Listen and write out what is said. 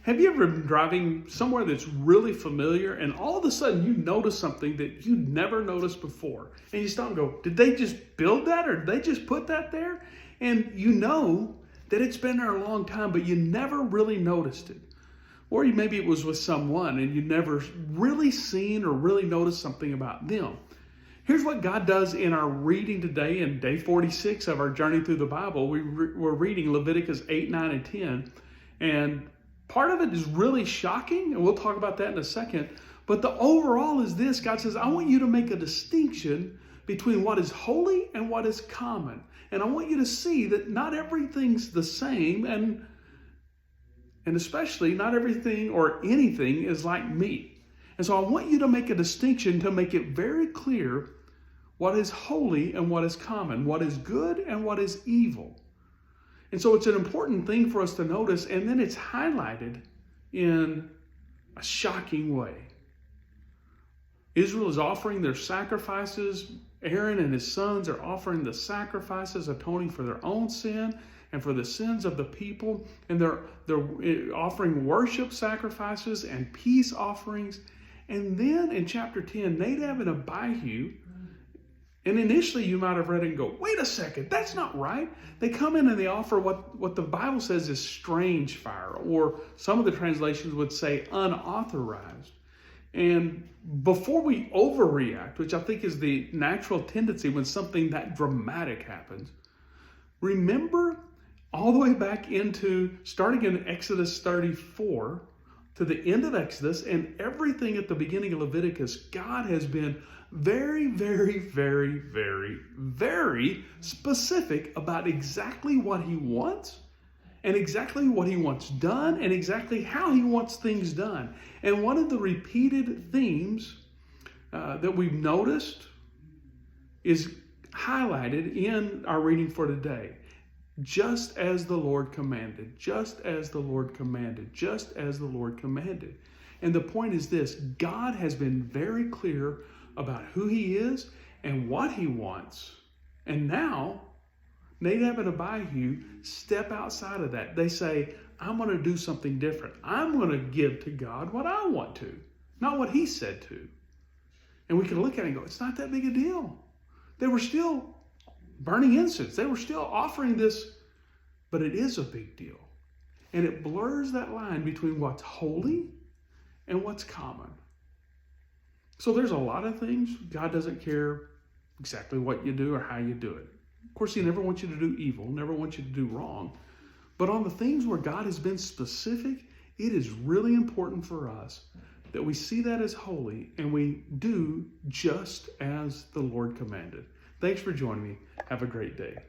Have you ever been driving somewhere that's really familiar and all of a sudden you notice something that you'd never noticed before? And you stop and go, did they just build that or did they just put that there? And you know that it's been there a long time, but you never really noticed it. Or maybe it was with someone and you never really seen or really noticed something about them. Here's what God does in our reading today in day 46 of our journey through the Bible. We're reading Leviticus 8, 9, and 10. And part of it is really shocking, and we'll talk about that in a second. But the overall is this. God says, I want you to make a distinction between what is holy and what is common. And I want you to see that not everything's the same, and especially not everything or anything is like meat. And so I want you to make a distinction to make it very clear what is holy and what is common, what is good and what is evil. And so it's an important thing for us to notice, and then it's highlighted in a shocking way. Israel is offering their sacrifices. Aaron and his sons are offering the sacrifices, atoning for their own sin and for the sins of the people. And they're offering worship sacrifices and peace offerings. And then in chapter 10, Nadab and Abihu, and initially you might have read it and go, wait a second, that's not right. They come in and they offer what the Bible says is strange fire, or some of the translations would say unauthorized. And before we overreact, which I think is the natural tendency when something that dramatic happens, remember all the way back into starting in Exodus 34 to the end of Exodus and everything at the beginning of Leviticus, God has been very, very, very, very, very specific about exactly what he wants and exactly what he wants done and exactly how he wants things done. And one of the repeated themes that we've noticed is highlighted in our reading for today. Just as the Lord commanded, just as the Lord commanded, just as the Lord commanded. And the point is this: God has been very clear about who he is and what he wants. And now, Nadab and Abihu step outside of that. They say, I'm going to do something different. I'm going to give to God what I want to, not what he said to. And we can look at it and go, it's not that big a deal. They were still burning incense. They were still offering this, but it is a big deal. And it blurs that line between what's holy and what's common. So there's a lot of things. God doesn't care exactly what you do or how you do it. Of course, he never wants you to do evil, never wants you to do wrong. But on the things where God has been specific, it is really important for us that we see that as holy and we do just as the Lord commanded. Thanks for joining me. Have a great day.